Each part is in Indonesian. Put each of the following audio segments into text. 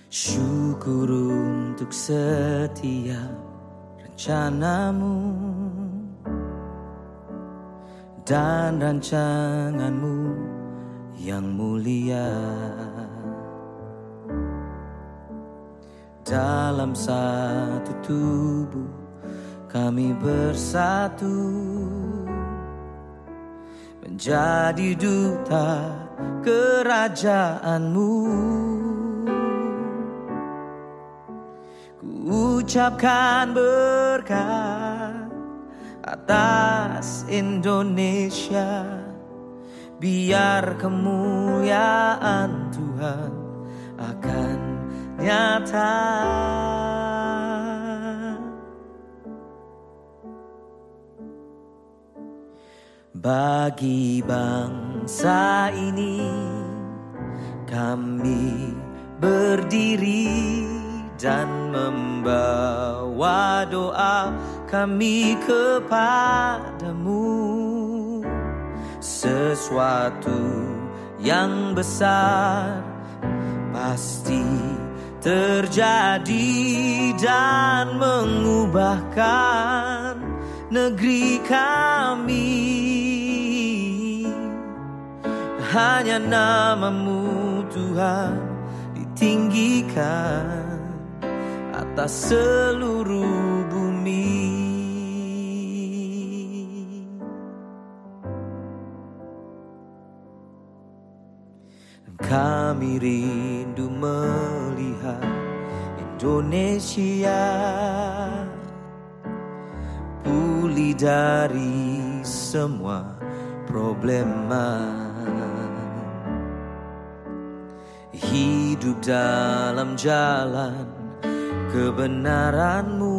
Syukur untuk setiap rencanamu dan rancanganmu yang mulia. Dalam satu tubuh kami bersatu menjadi duta kerajaanmu. Ku ucapkan berkat atas Indonesia, biar kemuliaan Tuhan akan nyata. Bagi bangsa ini kami berdiri dan membawa doa kami kepadamu. Sesuatu yang besar pasti terjadi dan mengubahkan negeri kami. Hanya namamu Tuhan ditinggikan atas seluruh bumi. Kami rindu melihat Indonesia pulih dari semua problema, hidup dalam jalan kebenaran-Mu,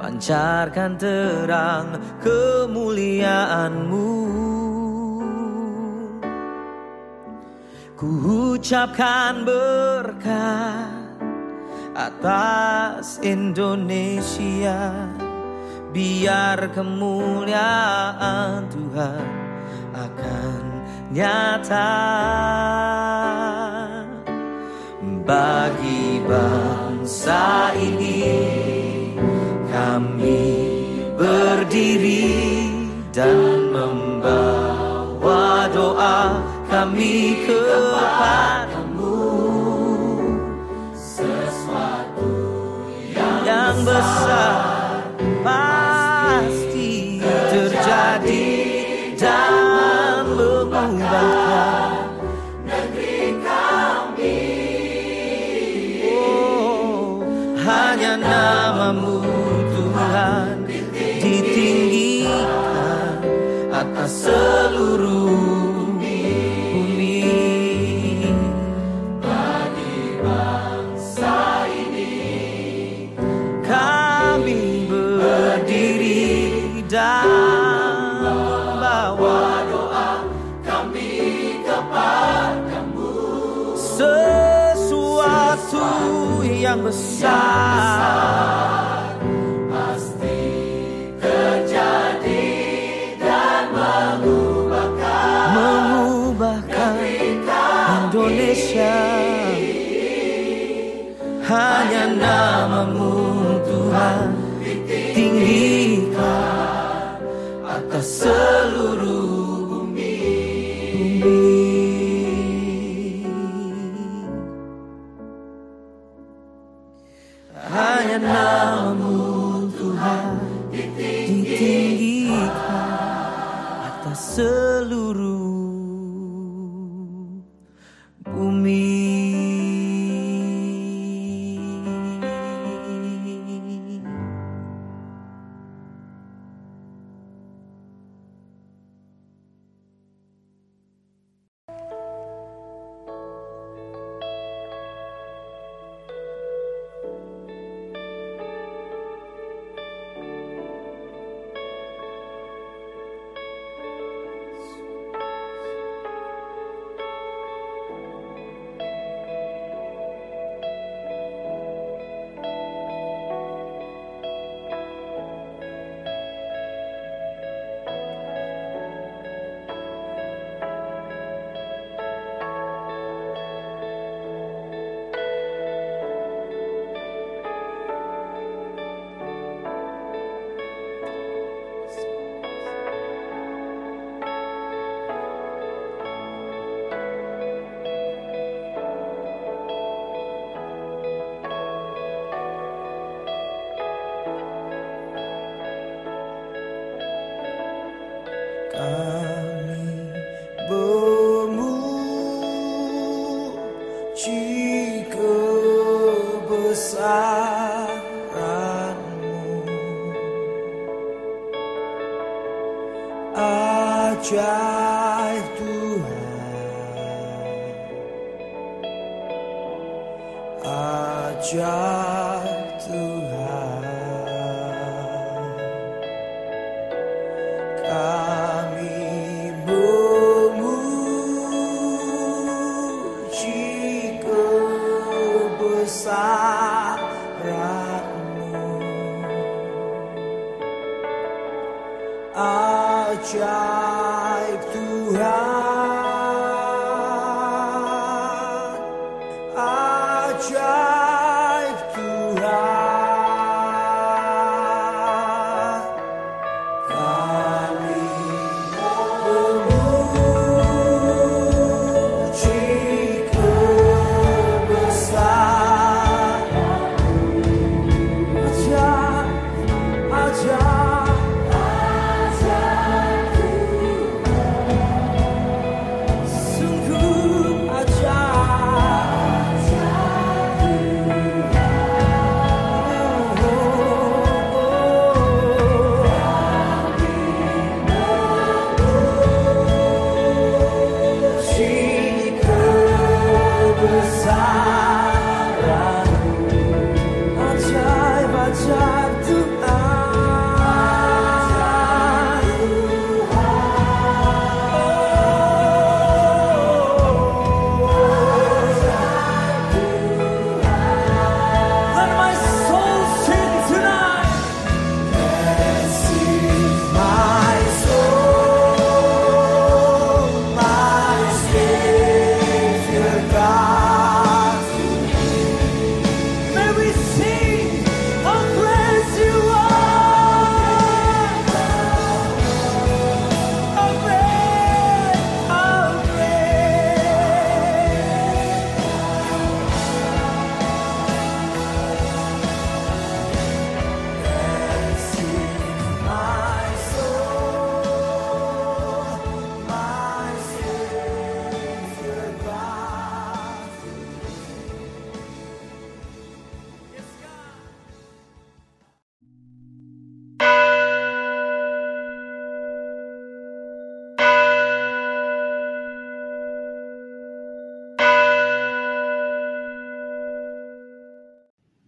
pancarkan terang kemuliaan-Mu. Ku ucapkan berkat atas Indonesia, biar kemuliaan Tuhan akan nyata bagi bangsa ini. Kami berdiri dan membawa doa kami kepadamu, sesuatu yang besar pasti terjadi dan mengubahkan negeri kami. Oh, hanya nama-Mu Tuhan ditinggikan atas seluruh dan membawa doa kami kepadamu, sesuatu yang besar pasti terjadi dan mengubahkan Indonesia. Hanya nama-Mu Tuhan tinggikan atas seluruh bumi. Hanya nama-Mu Tuhan ditinggikan atas seluruh bumi. Kami memuji kebesaran-Mu, ajaib Tuhan, ajaib Tuhan. Kami memuji kebesaran-Mu, ajaib Tuhan, ajaib Tuhan.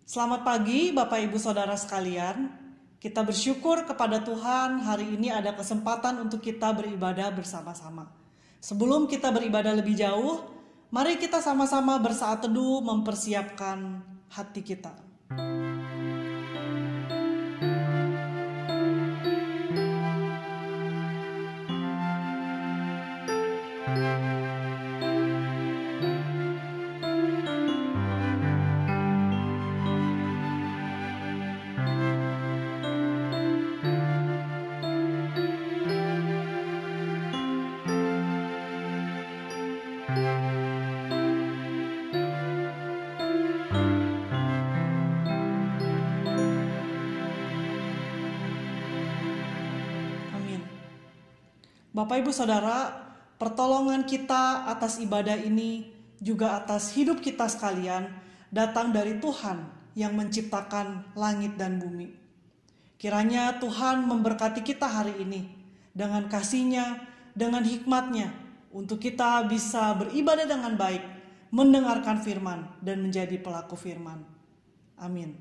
Selamat pagi Bapak Ibu Saudara sekalian. Kita bersyukur kepada Tuhan hari ini ada kesempatan untuk kita beribadah bersama-sama. Sebelum kita beribadah lebih jauh, mari kita sama-sama bersaat teduh mempersiapkan hati kita. Bapak Ibu Saudara, pertolongan kita atas ibadah ini juga atas hidup kita sekalian datang dari Tuhan yang menciptakan langit dan bumi. Kiranya Tuhan memberkati kita hari ini dengan kasih-Nya, dengan hikmat-Nya untuk kita bisa beribadah dengan baik, mendengarkan firman dan menjadi pelaku firman. Amin.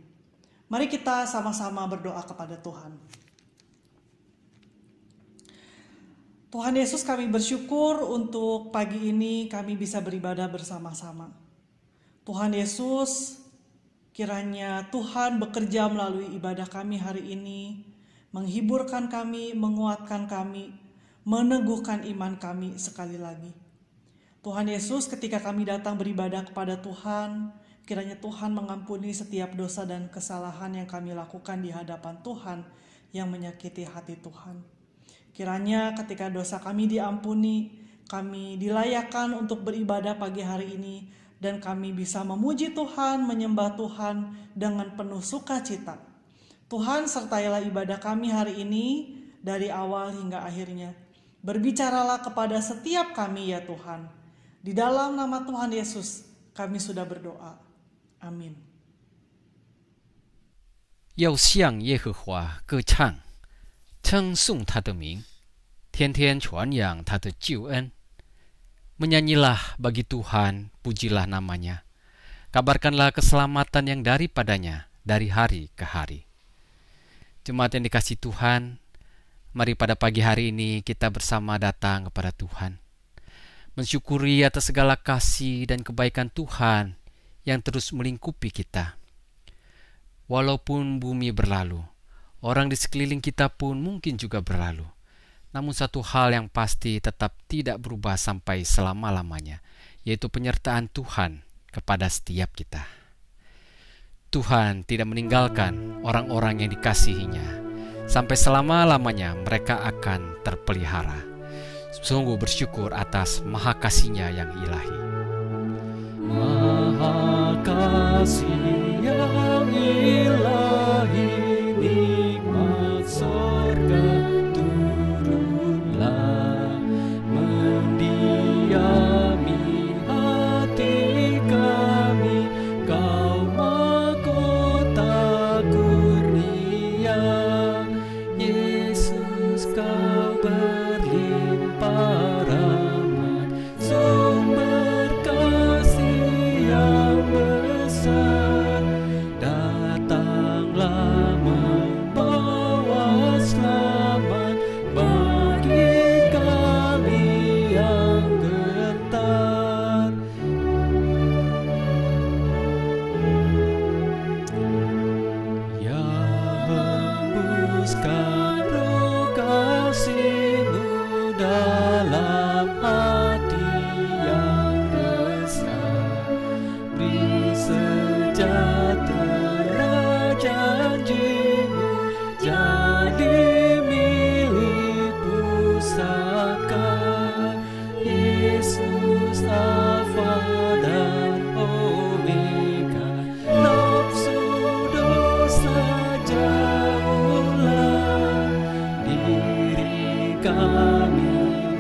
Mari kita sama-sama berdoa kepada Tuhan. Tuhan Yesus, kami bersyukur untuk pagi ini kami bisa beribadah bersama-sama. Tuhan Yesus, kiranya Tuhan bekerja melalui ibadah kami hari ini, menghiburkan kami, menguatkan kami, meneguhkan iman kami sekali lagi. Tuhan Yesus, ketika kami datang beribadah kepada Tuhan, kiranya Tuhan mengampuni setiap dosa dan kesalahan yang kami lakukan di hadapan Tuhan yang menyakiti hati Tuhan. Kiranya ketika dosa kami diampuni, kami dilayakkan untuk beribadah pagi hari ini, dan kami bisa memuji Tuhan, menyembah Tuhan dengan penuh sukacita. Tuhan, sertailah ibadah kami hari ini dari awal hingga akhirnya. Berbicaralah kepada setiap kami ya Tuhan. Di dalam nama Tuhan Yesus kami sudah berdoa. Amin. 要向耶和华歌唱，称颂他的名，天天传扬他的救恩。Menyanyilah bagi Tuhan, pujilah namanya. Kabarkanlah keselamatan yang daripadanya dari hari ke hari. Jemaat yang dikasihi Tuhan, mari pada pagi hari ini kita bersama datang kepada Tuhan. Mensyukuri atas segala kasih dan kebaikan Tuhan yang terus melingkupi kita. Walaupun bumi berlalu, orang di sekeliling kita pun mungkin juga berlalu. Namun satu hal yang pasti tetap tidak berubah sampai selama-lamanya, yaitu penyertaan Tuhan kepada setiap kita. Tuhan tidak meninggalkan orang-orang yang dikasihinya. Sampai selama-lamanya mereka akan terpelihara. Sungguh bersyukur atas maha kasih-Nya yang ilahi. Maha kasih yang ilahi, nikmat sorga turunlah, mendiami hati kami, Kau mahkota kurnia. Yesus, Kau berlimpah rahmat, sumber kasih yang besar, datang Hembuskan roh kasih-Mu dalam hati yang resah. Beri sejahtera janji-Mu jadi milik pusaka. Yesus Alfa dan Omega, nafsu dosa jauhlah, diri kami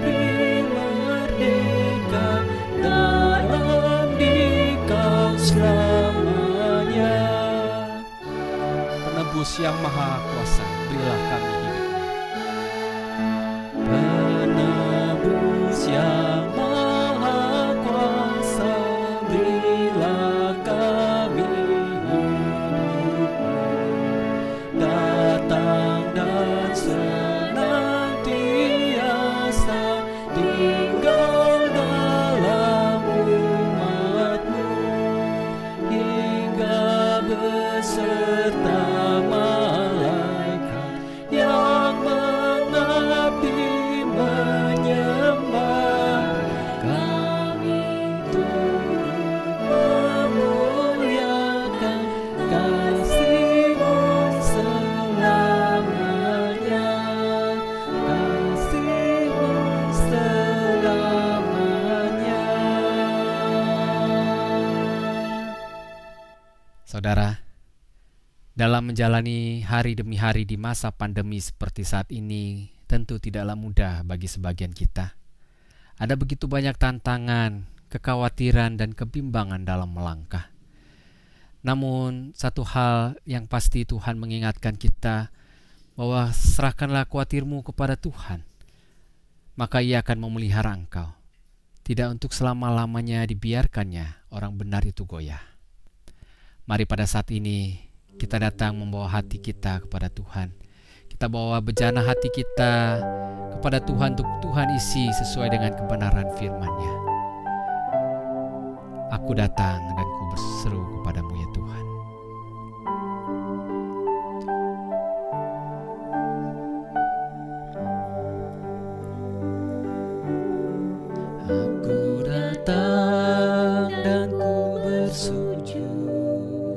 beri merdeka dalam Dikau selamanya. Penebus yang maha kuasa, berilah kami hidup. Penebus yang maha kuasa, berilah kami hidup. Datang dan senantiasa tinggal dalam umat-Mu, hingga beserta malaikat yang mengabdi menyembah. Kami turut memuliakan kasih-Mu selamanya, kasih-Mu selamanya. Saudara, dalam menjalani hari demi hari di masa pandemi seperti saat ini, tentu tidaklah mudah bagi sebagian kita. Ada begitu banyak tantangan, kekhawatiran, dan kebimbangan dalam melangkah. Namun, satu hal yang pasti Tuhan mengingatkan kita bahwa serahkanlah khawatirmu kepada Tuhan, maka Ia akan memelihara engkau. Tidak untuk selama-lamanya dibiarkannya orang benar itu goyah. Mari pada saat ini kita datang membawa hati kita kepada Tuhan. Kita bawa bejana hati kita kepada Tuhan untuk Tuhan isi sesuai dengan kebenaran firman-Nya. Aku datang dan ku berseru kepadamu ya Tuhan. Aku datang dan ku bersujud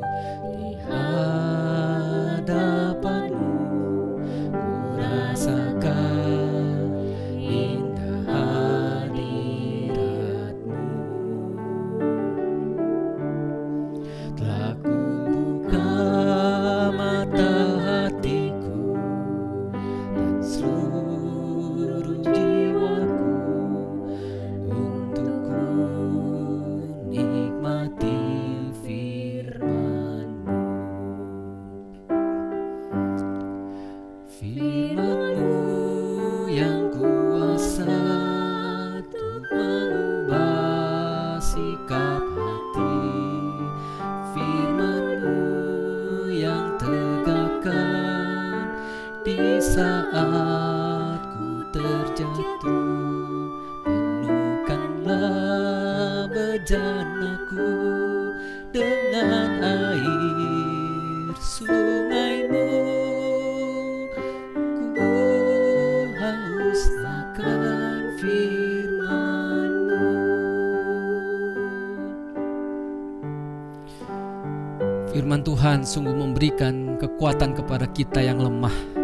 di hadapan-Mu. Ku rasakan indah hadirat-Mu. Telah ku buka mata hatiku dan seluruh jiwaku untuk ku nikmati firman-Mu. Firman-Mu yang kuasa untuk mengubah sikap hati. Firman-Mu yang tegakkan di saat ku terjatuh. Penuhkanlah bejanaku dengan air sungai-Mu. Ku haus akan firman-Mu. Firman Tuhan sungguh memberikan kekuatan kepada kita yang lemah.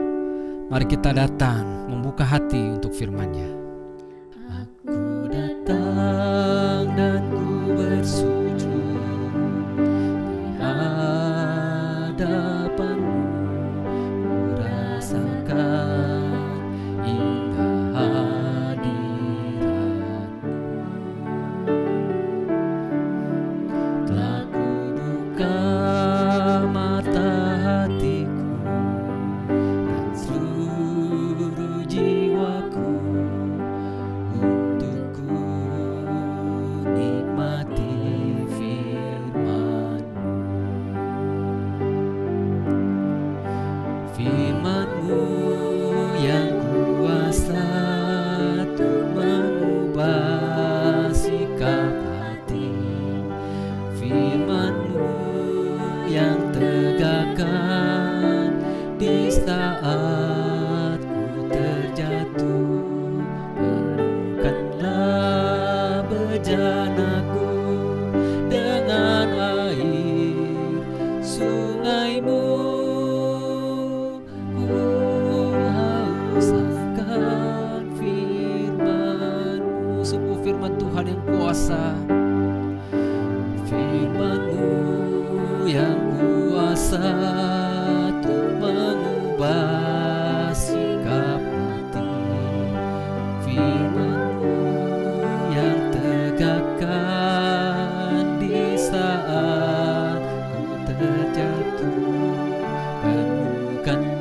Mari kita datang membuka hati untuk firman-Nya. Aku datang dan ku bersujud di hadapan-Mu. Ku rasakan indah hadirat-Mu. Telah ku buka mata hatiku dan seluruh jiwaku untuk ku nikmati firman-Mu. Firman-Mu yang kuasa untuk mengubah sikap hati. Firman-Mu yang tegakkan di saat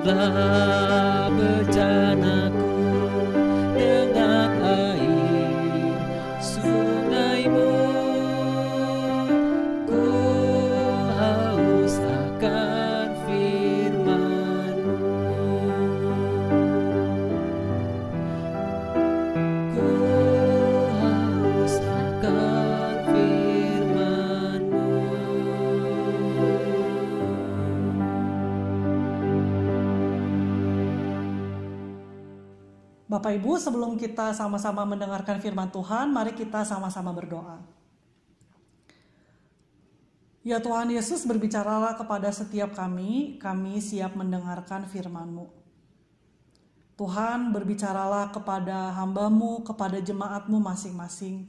Surutlah bejanaku dengan air sungaimu. Ku haus akan firman-Mu. Ku haus akan firman-Mu. Bapak Ibu, sebelum kita sama-sama mendengarkan firman Tuhan, mari kita sama-sama berdoa. Ya Tuhan Yesus, berbicaralah kepada setiap kami siap mendengarkan firman-Mu. Tuhan, berbicaralah kepada hamba-Mu, kepada jemaat-Mu masing-masing.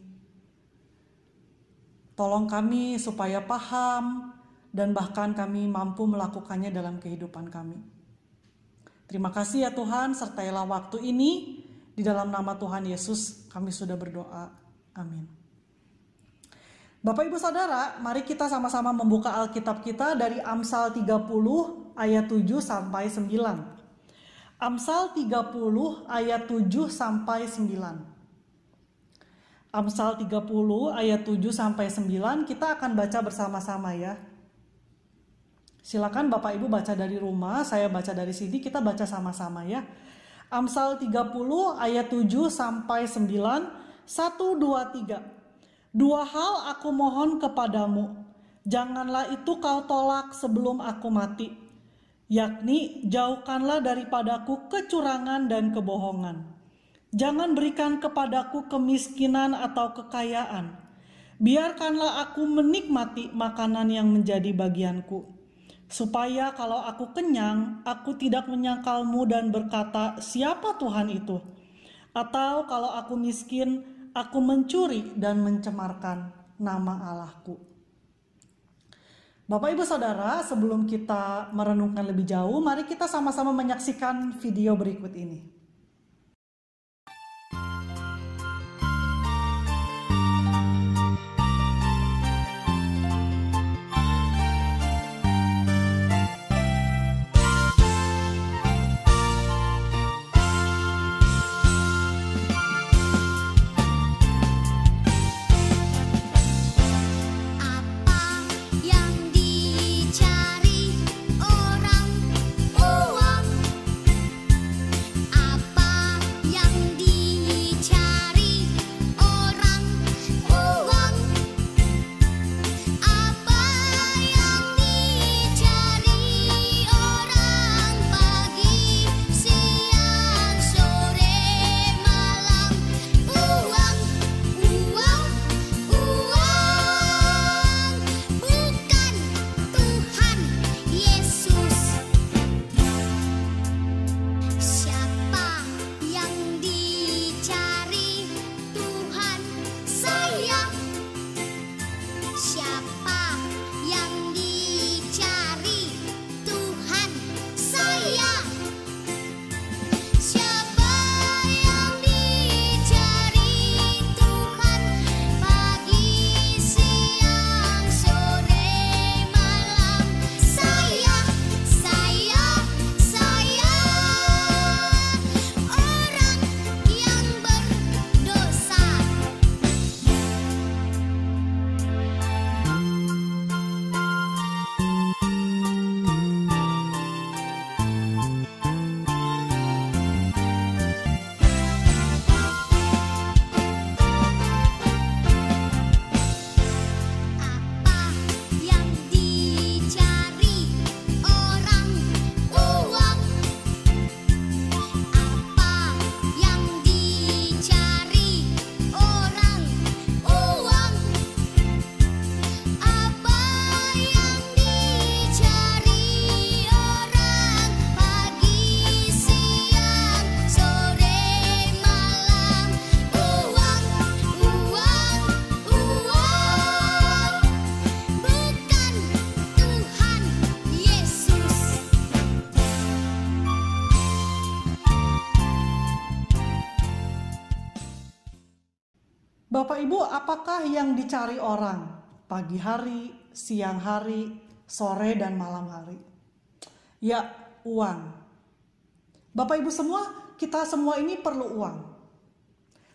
Tolong kami supaya paham dan bahkan kami mampu melakukannya dalam kehidupan kami. Terima kasih ya Tuhan, sertailah waktu ini. Di dalam nama Tuhan Yesus kami sudah berdoa. Amin. Bapak Ibu Saudara, mari kita sama-sama membuka Alkitab kita dari Amsal 30 ayat 7 sampai 9. Amsal 30 ayat 7 sampai 9. Amsal 30 ayat 7 sampai 9 kita akan baca bersama-sama ya. Silakan Bapak Ibu baca dari rumah, saya baca dari sini, kita baca sama-sama ya. Amsal 30 ayat 7 sampai 9, 1, 2, 3. Dua hal aku mohon kepadamu, janganlah itu kau tolak sebelum aku mati. Yakni jauhkanlah daripadaku kecurangan dan kebohongan. Jangan berikan kepadaku kemiskinan atau kekayaan. Biarkanlah aku menikmati makanan yang menjadi bagianku. Supaya kalau aku kenyang, aku tidak menyangkalmu dan berkata, siapa Tuhan itu? Atau kalau aku miskin, aku mencuri dan mencemarkan nama Allahku. Bapak Ibu Saudara, sebelum kita merenungkan lebih jauh, mari kita sama-sama menyaksikan video berikut ini. Bapak Ibu, apakah yang dicari orang pagi hari, siang hari, sore dan malam hari? Ya, uang. Bapak Ibu semua, kita semua ini perlu uang.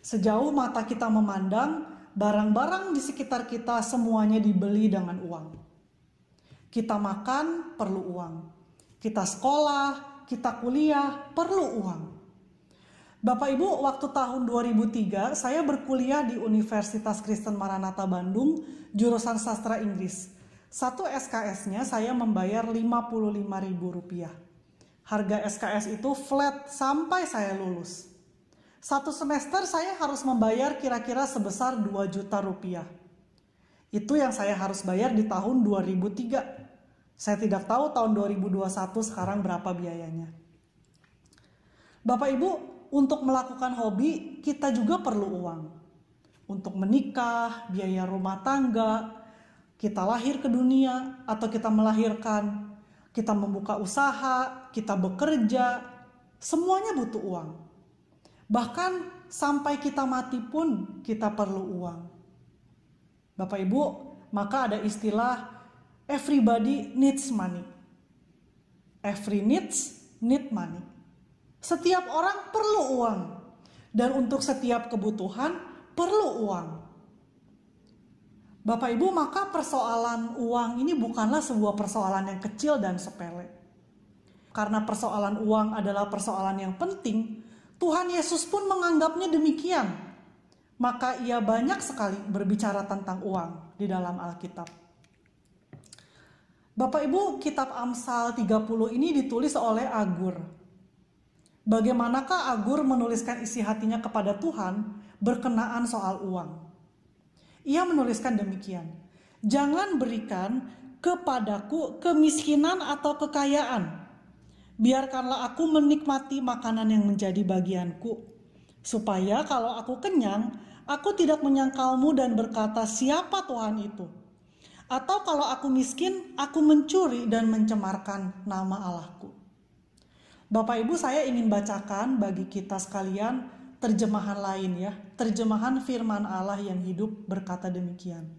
Sejauh mata kita memandang, barang-barang di sekitar kita semuanya dibeli dengan uang. Kita makan perlu uang. Kita sekolah, kita kuliah perlu uang. Bapak Ibu, waktu tahun 2003 saya berkuliah di Universitas Kristen Maranatha Bandung, jurusan sastra Inggris. Satu SKS-nya saya membayar Rp55.000. Harga SKS itu flat sampai saya lulus. Satu semester saya harus membayar kira-kira sebesar Rp2 juta. Itu yang saya harus bayar di tahun 2003. Saya tidak tahu tahun 2021 sekarang berapa biayanya. Bapak Ibu, untuk melakukan hobi kita juga perlu uang. Untuk menikah, biaya rumah tangga, kita lahir ke dunia atau kita melahirkan, kita membuka usaha, kita bekerja, semuanya butuh uang. Bahkan sampai kita mati pun kita perlu uang. Bapak Ibu, maka ada istilah everybody needs money. Every needs need money. Setiap orang perlu uang. Dan untuk setiap kebutuhan perlu uang. Bapak Ibu, maka persoalan uang ini bukanlah sebuah persoalan yang kecil dan sepele. Karena persoalan uang adalah persoalan yang penting, Tuhan Yesus pun menganggapnya demikian. Maka ia banyak sekali berbicara tentang uang di dalam Alkitab. Bapak Ibu, kitab Amsal 30 ini ditulis oleh Agur. Bagaimanakah Agur menuliskan isi hatinya kepada Tuhan berkenaan soal uang? Ia menuliskan demikian, jangan berikan kepadaku kemiskinan atau kekayaan. Biarkanlah aku menikmati makanan yang menjadi bagianku. Supaya kalau aku kenyang, aku tidak menyangkalmu dan berkata siapa Tuhan itu. Atau kalau aku miskin, aku mencuri dan mencemarkan nama Allahku. Bapak Ibu, saya ingin bacakan bagi kita sekalian terjemahan lain ya, terjemahan firman Allah yang hidup berkata demikian.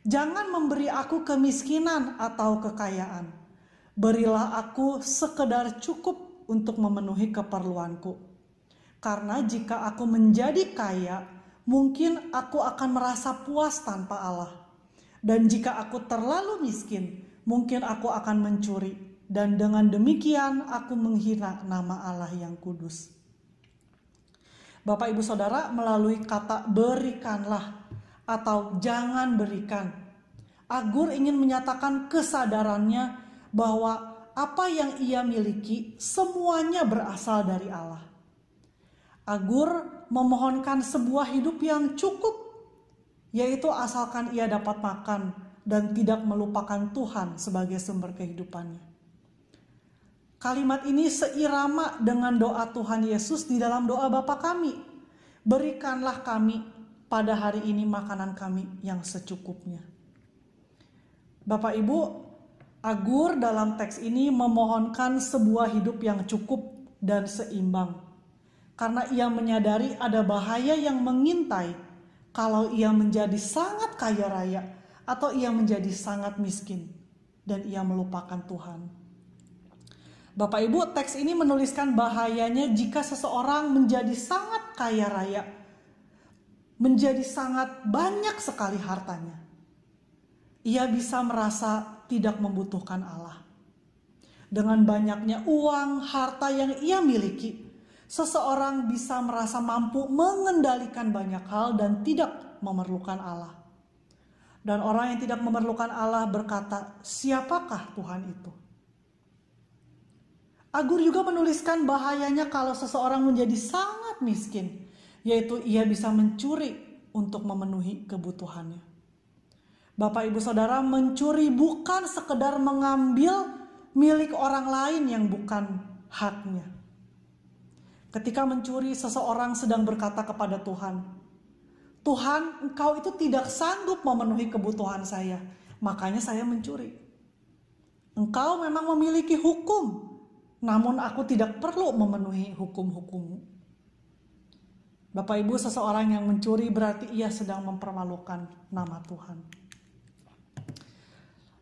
Jangan memberi aku kemiskinan atau kekayaan. Berilah aku sekedar cukup untuk memenuhi keperluanku. Karena jika aku menjadi kaya, mungkin aku akan merasa puas tanpa Allah. Dan jika aku terlalu miskin, mungkin aku akan mencuri. Dan dengan demikian aku menghina nama Allah yang kudus. Bapak Ibu Saudara, melalui kata berikanlah atau jangan berikan, Agur ingin menyatakan kesadarannya bahwa apa yang ia miliki semuanya berasal dari Allah. Agur memohonkan sebuah hidup yang cukup, yaitu asalkan ia dapat makan dan tidak melupakan Tuhan sebagai sumber kehidupannya. Kalimat ini seirama dengan doa Tuhan Yesus di dalam doa Bapa kami. Berikanlah kami pada hari ini makanan kami yang secukupnya. Bapak Ibu, Agur dalam teks ini memohonkan sebuah hidup yang cukup dan seimbang. Karena ia menyadari ada bahaya yang mengintai kalau ia menjadi sangat kaya raya atau ia menjadi sangat miskin dan ia melupakan Tuhan. Bapak Ibu, teks ini menuliskan bahayanya jika seseorang menjadi sangat kaya raya, menjadi sangat banyak sekali hartanya. Ia bisa merasa tidak membutuhkan Allah. Dengan banyaknya uang, harta yang ia miliki, seseorang bisa merasa mampu mengendalikan banyak hal dan tidak memerlukan Allah. Dan orang yang tidak memerlukan Allah berkata, siapakah Tuhan itu? Agur juga menuliskan bahayanya kalau seseorang menjadi sangat miskin, yaitu ia bisa mencuri untuk memenuhi kebutuhannya. Bapak Ibu Saudara, mencuri bukan sekedar mengambil milik orang lain yang bukan haknya. Ketika mencuri, seseorang sedang berkata kepada Tuhan, Tuhan, Engkau itu tidak sanggup memenuhi kebutuhan saya, makanya saya mencuri. Engkau memang memiliki hukum, namun aku tidak perlu memenuhi hukum-hukum-Mu. Bapak Ibu, seseorang yang mencuri berarti ia sedang mempermalukan nama Tuhan.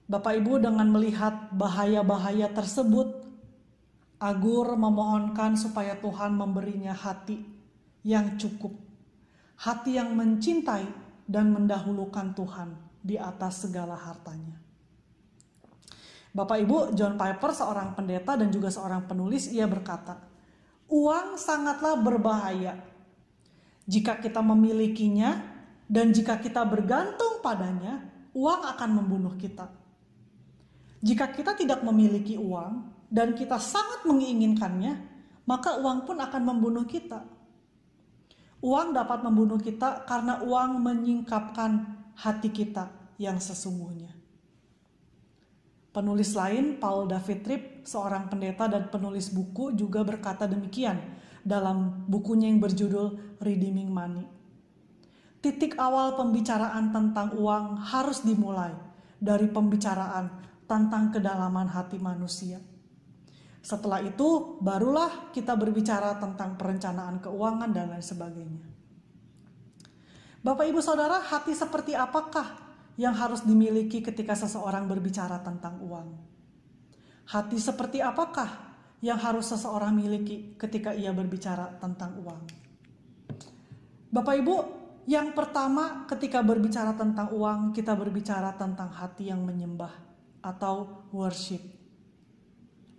Bapak Ibu, dengan melihat bahaya-bahaya tersebut, Agur memohonkan supaya Tuhan memberinya hati yang cukup, hati yang mencintai dan mendahulukan Tuhan di atas segala hartanya. Bapak Ibu, John Piper, seorang pendeta dan juga seorang penulis, ia berkata, uang sangatlah berbahaya jika kita memilikinya, dan jika kita bergantung padanya, uang akan membunuh kita. Jika kita tidak memiliki uang dan kita sangat menginginkannya, maka uang pun akan membunuh kita. Uang dapat membunuh kita karena uang menyingkapkan hati kita yang sesungguhnya. Penulis lain, Paul David Tripp, seorang pendeta dan penulis buku, juga berkata demikian dalam bukunya yang berjudul Redeeming Money. Titik awal pembicaraan tentang uang harus dimulai dari pembicaraan tentang kedalaman hati manusia. Setelah itu, barulah kita berbicara tentang perencanaan keuangan dan lain sebagainya. Bapak, Ibu, Saudara, hati seperti apakah yang harus dimiliki ketika seseorang berbicara tentang uang? Hati seperti apakah yang harus seseorang miliki ketika ia berbicara tentang uang? Bapak, Ibu, yang pertama ketika berbicara tentang uang, kita berbicara tentang hati yang menyembah atau worship.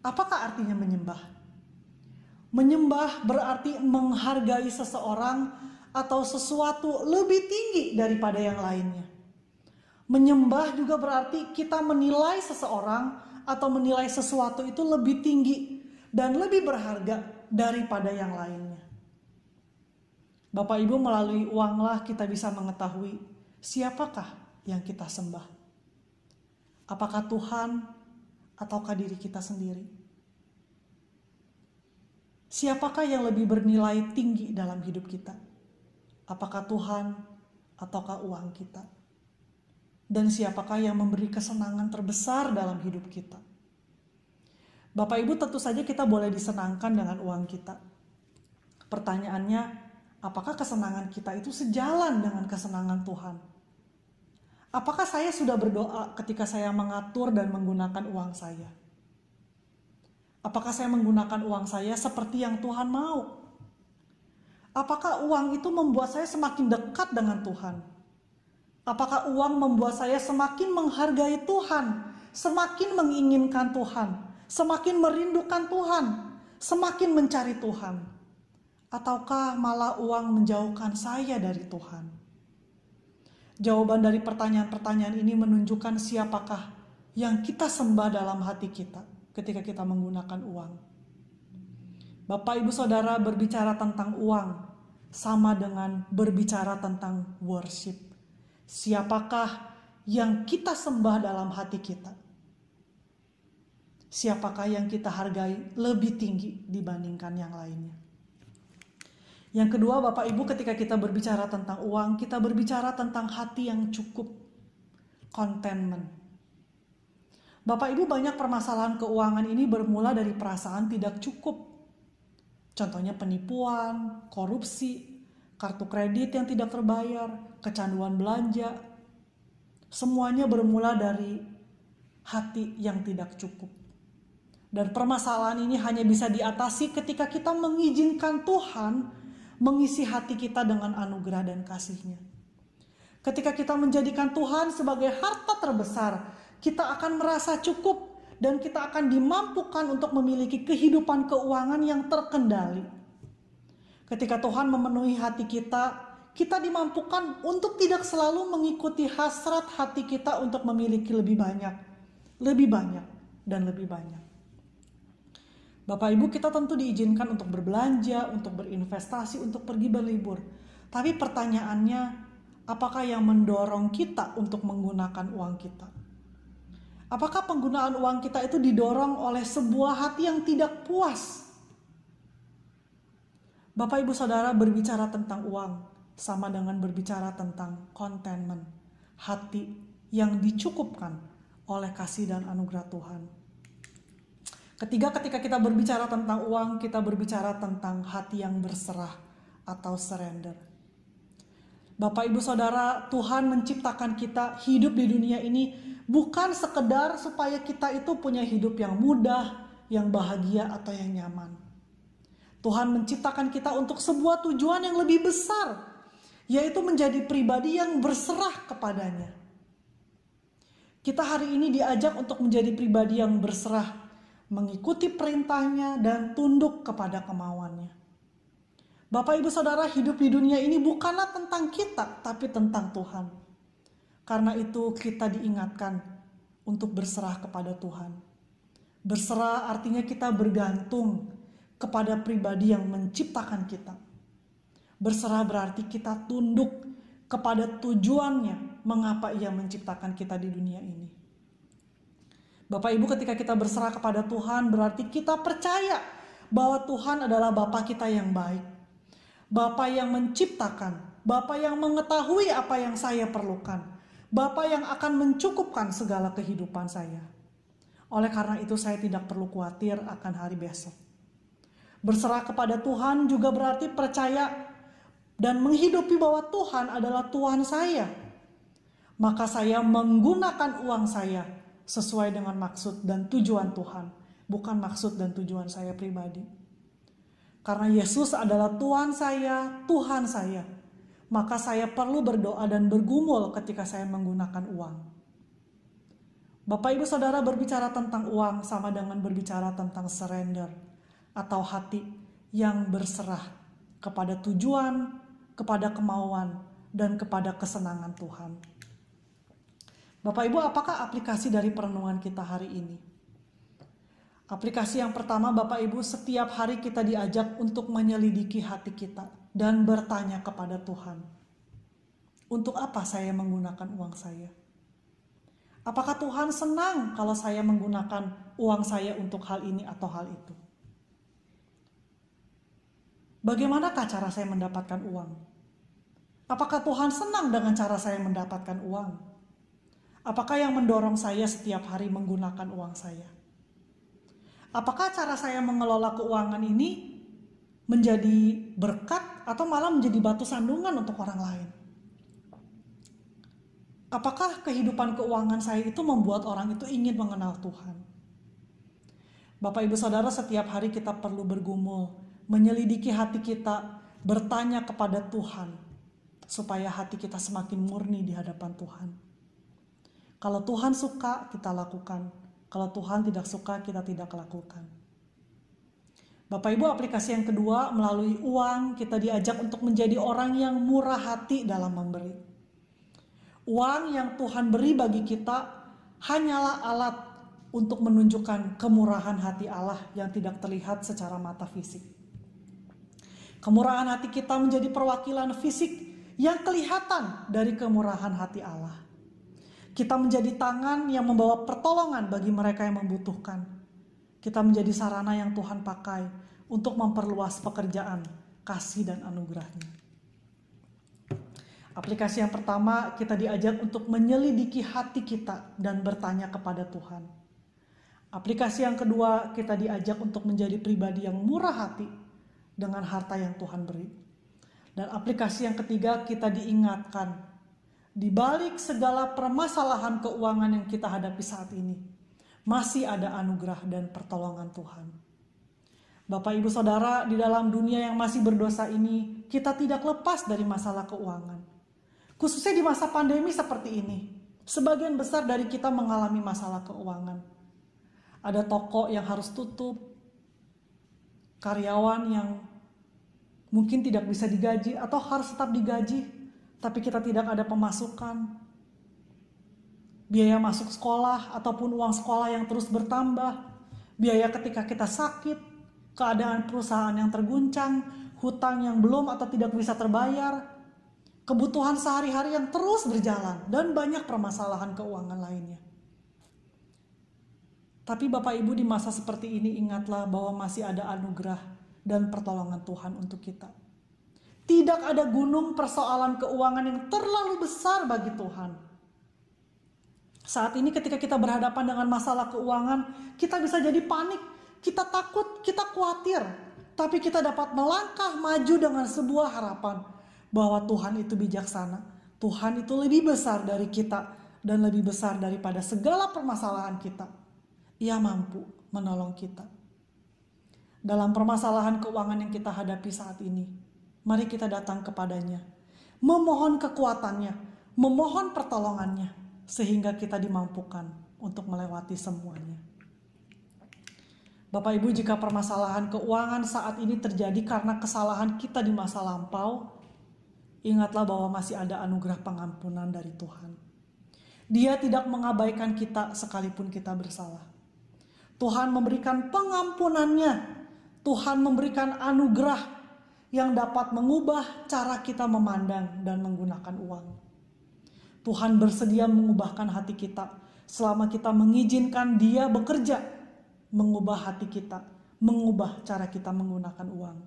Apakah artinya menyembah? Menyembah berarti menghargai seseorang atau sesuatu lebih tinggi daripada yang lainnya. Menyembah juga berarti kita menilai seseorang atau menilai sesuatu itu lebih tinggi dan lebih berharga daripada yang lainnya. Bapak Ibu, melalui uanglah kita bisa mengetahui siapakah yang kita sembah. Apakah Tuhan ataukah diri kita sendiri? Siapakah yang lebih bernilai tinggi dalam hidup kita? Apakah Tuhan ataukah uang kita? Dan siapakah yang memberi kesenangan terbesar dalam hidup kita? Bapak Ibu, tentu saja kita boleh disenangkan dengan uang kita. Pertanyaannya, apakah kesenangan kita itu sejalan dengan kesenangan Tuhan? Apakah saya sudah berdoa ketika saya mengatur dan menggunakan uang saya? Apakah saya menggunakan uang saya seperti yang Tuhan mau? Apakah uang itu membuat saya semakin dekat dengan Tuhan? Apakah uang membuat saya semakin menghargai Tuhan, semakin menginginkan Tuhan, semakin merindukan Tuhan, semakin mencari Tuhan? Ataukah malah uang menjauhkan saya dari Tuhan? Jawaban dari pertanyaan-pertanyaan ini menunjukkan siapakah yang kita sembah dalam hati kita ketika kita menggunakan uang. Bapak, Ibu, Saudara, berbicara tentang uang sama dengan berbicara tentang worship. Siapakah yang kita sembah dalam hati kita? Siapakah yang kita hargai lebih tinggi dibandingkan yang lainnya? Yang kedua, Bapak Ibu, ketika kita berbicara tentang uang, kita berbicara tentang hati yang cukup, contentment. Bapak Ibu, banyak permasalahan keuangan ini bermula dari perasaan tidak cukup. Contohnya penipuan, korupsi, kartu kredit yang tidak terbayar, kecanduan belanja. Semuanya bermula dari hati yang tidak cukup. Dan permasalahan ini hanya bisa diatasi ketika kita mengizinkan Tuhan mengisi hati kita dengan anugerah dan kasih-Nya. Ketika kita menjadikan Tuhan sebagai harta terbesar, kita akan merasa cukup dan kita akan dimampukan untuk memiliki kehidupan keuangan yang terkendali. Ketika Tuhan memenuhi hati kita, kita dimampukan untuk tidak selalu mengikuti hasrat hati kita untuk memiliki lebih banyak, dan lebih banyak. Bapak Ibu, kita tentu diizinkan untuk berbelanja, untuk berinvestasi, untuk pergi berlibur. Tapi pertanyaannya, apakah yang mendorong kita untuk menggunakan uang kita? Apakah penggunaan uang kita itu didorong oleh sebuah hati yang tidak puas? Bapak, Ibu, Saudara, berbicara tentang uang sama dengan berbicara tentang contentment, hati yang dicukupkan oleh kasih dan anugerah Tuhan. Ketiga, ketika kita berbicara tentang uang, kita berbicara tentang hati yang berserah atau surrender. Bapak, Ibu, Saudara, Tuhan menciptakan kita hidup di dunia ini bukan sekedar supaya kita itu punya hidup yang mudah, yang bahagia atau yang nyaman. Tuhan menciptakan kita untuk sebuah tujuan yang lebih besar, yaitu menjadi pribadi yang berserah kepadanya. Kita hari ini diajak untuk menjadi pribadi yang berserah, mengikuti perintahnya dan tunduk kepada kemauannya. Bapak Ibu Saudara, hidup di dunia ini bukanlah tentang kita, tapi tentang Tuhan. Karena itu kita diingatkan untuk berserah kepada Tuhan. Berserah artinya kita bergantung kepada pribadi yang menciptakan kita. Berserah berarti kita tunduk kepada tujuannya, mengapa Ia menciptakan kita di dunia ini. Bapak Ibu, ketika kita berserah kepada Tuhan, berarti kita percaya bahwa Tuhan adalah Bapa kita yang baik. Bapa yang menciptakan, Bapa yang mengetahui apa yang saya perlukan, Bapa yang akan mencukupkan segala kehidupan saya. Oleh karena itu saya tidak perlu khawatir akan hari besok. Berserah kepada Tuhan juga berarti percaya dan menghidupi bahwa Tuhan adalah Tuhan saya. Maka saya menggunakan uang saya sesuai dengan maksud dan tujuan Tuhan, bukan maksud dan tujuan saya pribadi. Karena Yesus adalah Tuhan saya, Tuhan saya, maka saya perlu berdoa dan bergumul ketika saya menggunakan uang. Bapak Ibu Saudara, berbicara tentang uang sama dengan berbicara tentang surrender atau hati yang berserah kepada tujuan, kepada kemauan, dan kepada kesenangan Tuhan. Bapak Ibu, apakah aplikasi dari perenungan kita hari ini? Aplikasi yang pertama, Bapak Ibu, setiap hari kita diajak untuk menyelidiki hati kita dan bertanya kepada Tuhan. Untuk apa saya menggunakan uang saya? Apakah Tuhan senang kalau saya menggunakan uang saya untuk hal ini atau hal itu? Bagaimanakah cara saya mendapatkan uang? Apakah Tuhan senang dengan cara saya mendapatkan uang? Apakah yang mendorong saya setiap hari menggunakan uang saya? Apakah cara saya mengelola keuangan ini menjadi berkat atau malah menjadi batu sandungan untuk orang lain? Apakah kehidupan keuangan saya itu membuat orang itu ingin mengenal Tuhan? Bapak Ibu Saudara, setiap hari kita perlu bergumul, menyelidiki hati kita, bertanya kepada Tuhan, supaya hati kita semakin murni di hadapan Tuhan. Kalau Tuhan suka, kita lakukan. Kalau Tuhan tidak suka, kita tidak lakukan. Bapak Ibu, aplikasi yang kedua, melalui uang kita diajak untuk menjadi orang yang murah hati dalam memberi. Uang yang Tuhan beri bagi kita hanyalah alat untuk menunjukkan kemurahan hati Allah yang tidak terlihat secara mata fisik. Kemurahan hati kita menjadi perwakilan fisik yang kelihatan dari kemurahan hati Allah. Kita menjadi tangan yang membawa pertolongan bagi mereka yang membutuhkan. Kita menjadi sarana yang Tuhan pakai untuk memperluas pekerjaan, kasih dan anugerahnya. Aplikasi yang pertama, kita diajak untuk menyelidiki hati kita dan bertanya kepada Tuhan. Aplikasi yang kedua, kita diajak untuk menjadi pribadi yang murah hati dengan harta yang Tuhan beri. Dan aplikasi yang ketiga, kita diingatkan di balik segala permasalahan keuangan yang kita hadapi saat ini, masih ada anugerah dan pertolongan Tuhan. Bapak Ibu Saudara, di dalam dunia yang masih berdosa ini, kita tidak lepas dari masalah keuangan. Khususnya di masa pandemi seperti ini, sebagian besar dari kita mengalami masalah keuangan. Ada toko yang harus tutup, karyawan yang mungkin tidak bisa digaji atau harus tetap digaji, tapi kita tidak ada pemasukan. Biaya masuk sekolah ataupun uang sekolah yang terus bertambah. Biaya ketika kita sakit, keadaan perusahaan yang terguncang, hutang yang belum atau tidak bisa terbayar, kebutuhan sehari-hari yang terus berjalan, dan banyak permasalahan keuangan lainnya. Tapi Bapak Ibu, di masa seperti ini ingatlah bahwa masih ada anugerah dan pertolongan Tuhan untuk kita. Tidak ada gunung persoalan keuangan yang terlalu besar bagi Tuhan. Saat ini ketika kita berhadapan dengan masalah keuangan, kita bisa jadi panik, kita takut, kita khawatir. Tapi kita dapat melangkah maju dengan sebuah harapan bahwa Tuhan itu bijaksana. Tuhan itu lebih besar dari kita dan lebih besar daripada segala permasalahan kita. Ia mampu menolong kita. dalam permasalahan keuangan yang kita hadapi saat ini. Mari kita datang kepadanya, memohon kekuatannya, memohon pertolongannya, sehingga kita dimampukan untuk melewati semuanya. Bapak Ibu, jika permasalahan keuangan saat ini terjadi karena kesalahan kita di masa lampau, ingatlah bahwa masih ada anugerah pengampunan dari Tuhan. Dia tidak mengabaikan kita sekalipun kita bersalah. Tuhan memberikan pengampunannya. Tuhan memberikan anugerah yang dapat mengubah cara kita memandang dan menggunakan uang. Tuhan bersedia mengubahkan hati kita selama kita mengizinkan Dia bekerja, mengubah hati kita, mengubah cara kita menggunakan uang.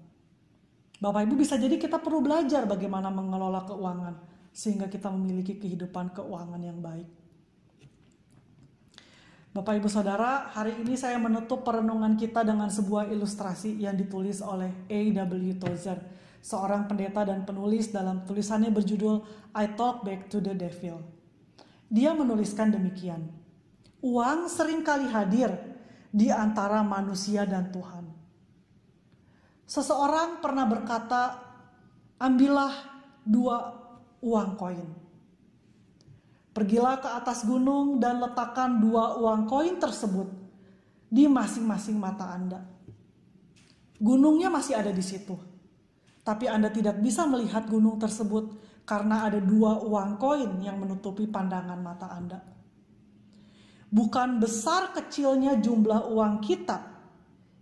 Bapak Ibu, bisa jadi kita perlu belajar bagaimana mengelola keuangan sehingga kita memiliki kehidupan keuangan yang baik. Bapak Ibu Saudara, hari ini saya menutup perenungan kita dengan sebuah ilustrasi yang ditulis oleh A.W. Tozer, seorang pendeta dan penulis. Dalam tulisannya berjudul I Talk Back to the Devil. Dia menuliskan demikian: uang seringkali hadir di antara manusia dan Tuhan. Seseorang pernah berkata, ambillah 2 uang koin. Pergilah ke atas gunung dan letakkan 2 uang koin tersebut di masing-masing mata Anda. Gunungnya masih ada di situ, tapi Anda tidak bisa melihat gunung tersebut karena ada 2 uang koin yang menutupi pandangan mata Anda. Bukan besar kecilnya jumlah uang kita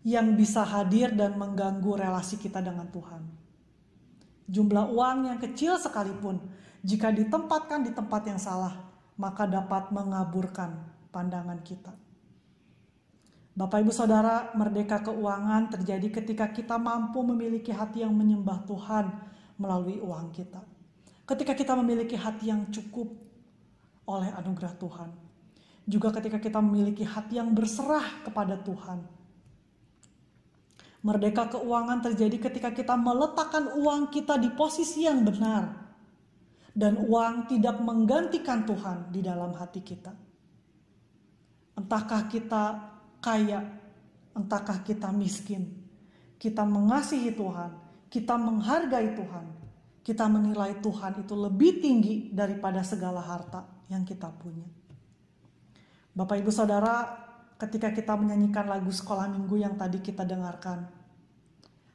yang bisa hadir dan mengganggu relasi kita dengan Tuhan. Jumlah uang yang kecil sekalipun, jika ditempatkan di tempat yang salah, maka dapat mengaburkan pandangan kita. Bapak Ibu Saudara, merdeka keuangan terjadi ketika kita mampu memiliki hati yang menyembah Tuhan melalui uang kita. Ketika kita memiliki hati yang cukup oleh anugerah Tuhan. Juga ketika kita memiliki hati yang berserah kepada Tuhan. Merdeka keuangan terjadi ketika kita meletakkan uang kita di posisi yang benar. Dan uang tidak menggantikan Tuhan di dalam hati kita. Entahkah kita kaya, entahkah kita miskin. Kita mengasihi Tuhan, kita menghargai Tuhan. Kita menilai Tuhan itu lebih tinggi daripada segala harta yang kita punya. Bapak Ibu Saudara, ketika kita menyanyikan lagu sekolah minggu yang tadi kita dengarkan,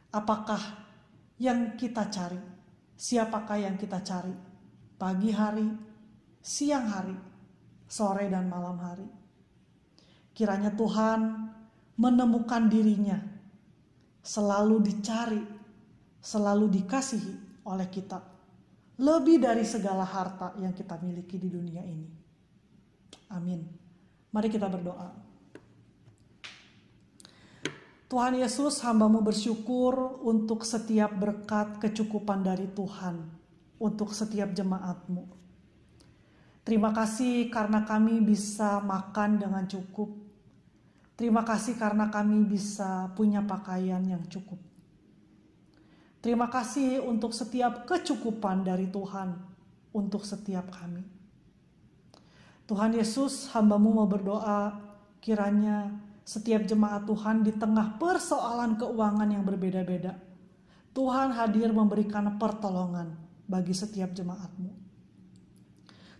apakah yang kita cari? Siapakah yang kita cari? Pagi hari, siang hari, sore dan malam hari. Kiranya Tuhan menemukan dirinya, selalu dicari, selalu dikasihi oleh kita, lebih dari segala harta yang kita miliki di dunia ini. Amin. Mari kita berdoa. Tuhan Yesus, hamba-Mu bersyukur untuk setiap berkat kecukupan dari Tuhan, untuk setiap jemaat-Mu. Terima kasih karena kami bisa makan dengan cukup. Terima kasih karena kami bisa punya pakaian yang cukup. Terima kasih untuk setiap kecukupan dari Tuhan untuk setiap kami. Tuhan Yesus, hamba-Mu mau berdoa kiranya setiap jemaat Tuhan di tengah persoalan keuangan yang berbeda-beda, Tuhan hadir memberikan pertolongan bagi setiap jemaat-Mu.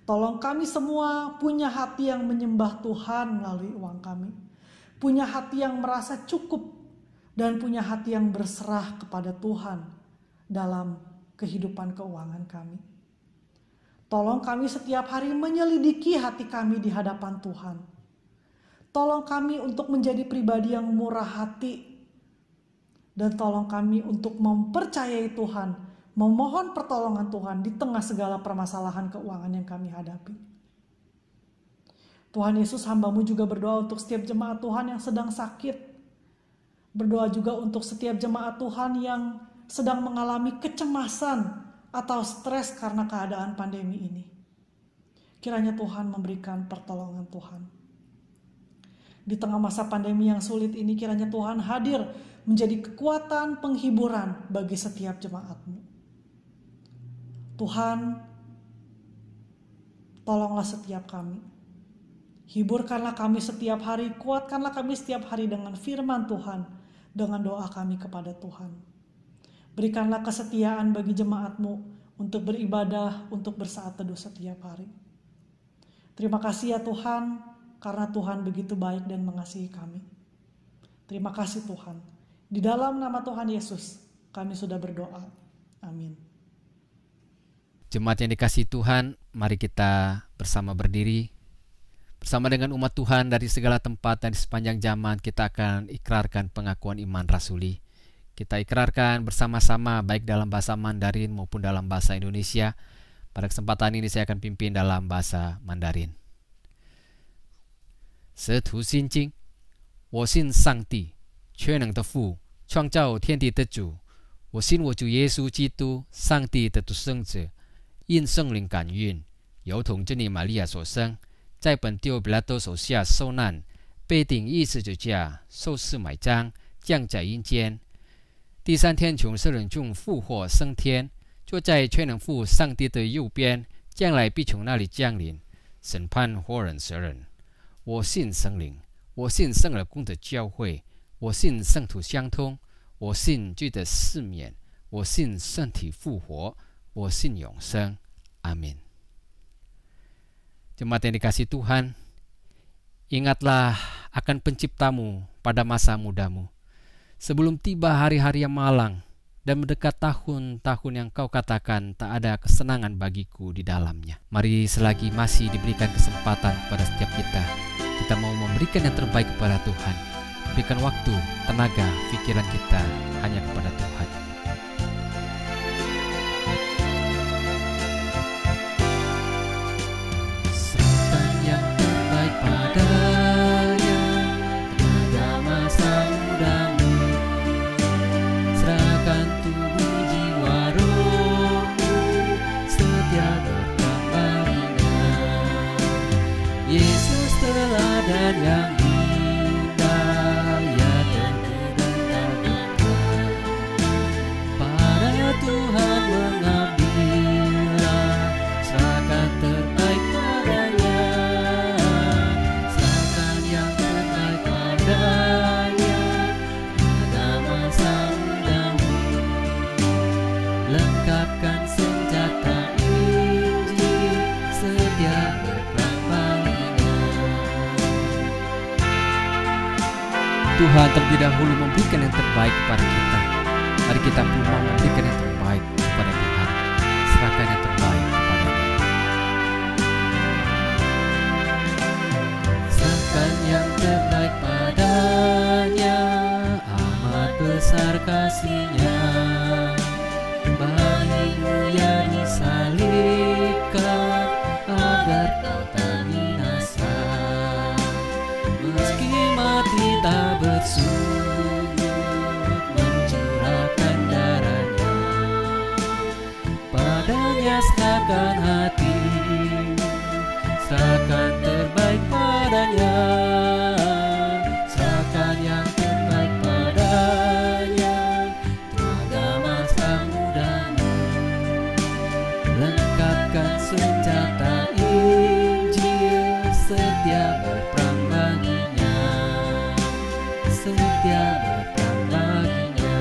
Tolong kami semua punya hati yang menyembah Tuhan melalui uang kami. Punya hati yang merasa cukup dan punya hati yang berserah kepada Tuhan dalam kehidupan keuangan kami. Tolong kami setiap hari menyelidiki hati kami di hadapan Tuhan. Tolong kami untuk menjadi pribadi yang murah hati. Dan tolong kami untuk mempercayai Tuhan, memohon pertolongan Tuhan di tengah segala permasalahan keuangan yang kami hadapi. Tuhan Yesus, hamba-Mu juga berdoa untuk setiap jemaat Tuhan yang sedang sakit. Berdoa juga untuk setiap jemaat Tuhan yang sedang mengalami kecemasan atau stres karena keadaan pandemi ini. Kiranya Tuhan memberikan pertolongan Tuhan. Di tengah masa pandemi yang sulit ini, kiranya Tuhan hadir menjadi kekuatan penghiburan bagi setiap jemaat-Mu. Tuhan, tolonglah setiap kami. Hiburkanlah kami setiap hari, kuatkanlah kami setiap hari dengan firman Tuhan. dengan doa kami kepada Tuhan. Berikanlah kesetiaan bagi jemaat-Mu untuk beribadah, untuk bersaat teduh setiap hari. Terima kasih ya Tuhan, karena Tuhan begitu baik dan mengasihi kami. Terima kasih Tuhan. Di dalam nama Tuhan Yesus, kami sudah berdoa. Amin. Jemaat yang dikasihi Tuhan, mari kita bersama berdiri. Bersama dengan umat Tuhan dari segala tempat dan di sepanjang zaman, kita akan ikrarkan pengakuan iman rasuli. Kita ikrarkan bersama-sama baik dalam bahasa Mandarin maupun dalam bahasa Indonesia. Pada kesempatan ini saya akan pimpin dalam bahasa Mandarin. 使徒信经，我信上帝，全能的父，创造天地的主。我信我主耶稣基督，上帝的独生子，因圣灵感孕，由童贞女玛利亚所生，在本丢比拉多手下受难，被钉一十字架，受死埋葬，降在阴间。第三天从死人中复活升天，坐在全能父上帝的右边，将来必从那里降临，审判活人死人。我信圣灵，我信圣而共的教会，我信圣徒相通，我信罪的赦免，我信身体复活，我信永生。阿min. Jemaat yang dikasihi Tuhan, ingatlah akan penciptamu pada masa mudamu, sebelum tiba hari-hari yang malang dan mendekat tahun-tahun yang kau katakan tak ada kesenangan bagiku di dalamnya. Mari selagi masih diberikan kesempatan kepada setiap kita mau memberikan yang terbaik kepada Tuhan. Berikan waktu, tenaga, pikiran kita hanya kepada Tuhan. Serahkan yang terbaik padanya, tenaga masa mudamu. Serahkan tubuh jiwa rohmu, setia berkampanye. Yesus teladan yang indah, ya tentu dan tak duka. Pada Tuhan mengambillah, serahkan terbaik padanya. Serahkan yang terbaik padanya, pada masa mudamu. Lengkapkan senjata Injil, setia berperang baginya. Tuhan terlebih dahulu memberikan yang terbaik kepada kita. Mari kita pun mau memberikan yang terbaik kepada Tuhan. Serahkan yang terbaik kepada-Nya. Serahkan yang terbaik padanya, amat besar kasih-Nya. Bagimu yang disalibkan, agar kau tak binasa. Meski mati tak bersungut, mencurahkan darah-Nya. Padanya serahkan hati, serahkan terbaik padanya. Serahkan yang terbaik padanya, tenaga masa mudamu. Lengkapkan senjata Injil, setia berperang baginya. Setia berperang baginya.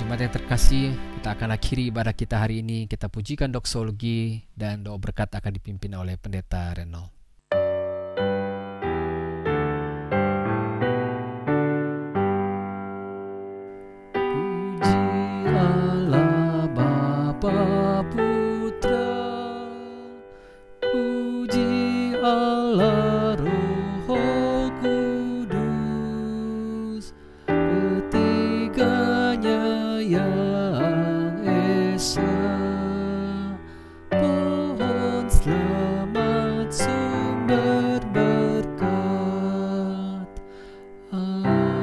Jemaat yang terkasih, kita akan akhiri ibadah kita hari ini. Kita pujikan doksologi dan doa berkat akan dipimpin oleh Pendeta Renold. Puji Allah Bapa Putra, puji Allah Roh Kudus, ketiganya yang esa. Pohon selamat sumber berkat. Amin.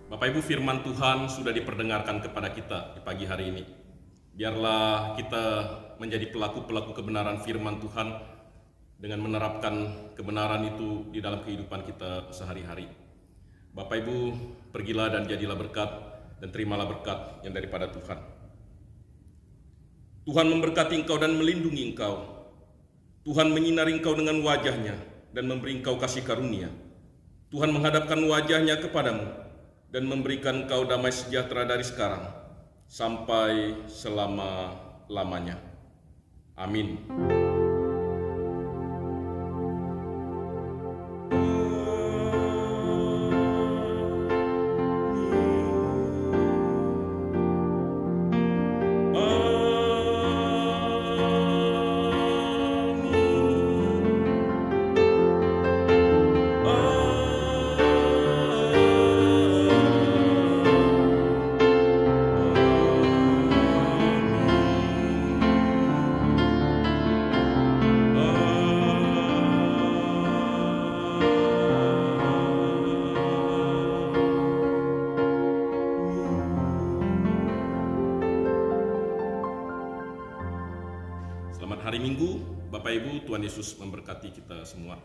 Bapak Ibu, firman Tuhan sudah diperdengarkan kepada kita di pagi hari ini. Biarlah kita menjadi pelaku-pelaku kebenaran firman Tuhan dengan menerapkan kebenaran itu di dalam kehidupan kita sehari-hari. Bapak Ibu, pergilah dan jadilah berkat dan terimalah berkat yang daripada Tuhan. Tuhan memberkati engkau dan melindungi engkau. Tuhan menyinari engkau dengan wajah-Nya dan memberi engkau kasih karunia. Tuhan menghadapkan wajah-Nya kepadamu dan memberikan engkau damai sejahtera dari sekarang sampai selama-lamanya. Amin. Selamat hari Minggu, Bapak Ibu, Tuhan Yesus memberkati kita semua.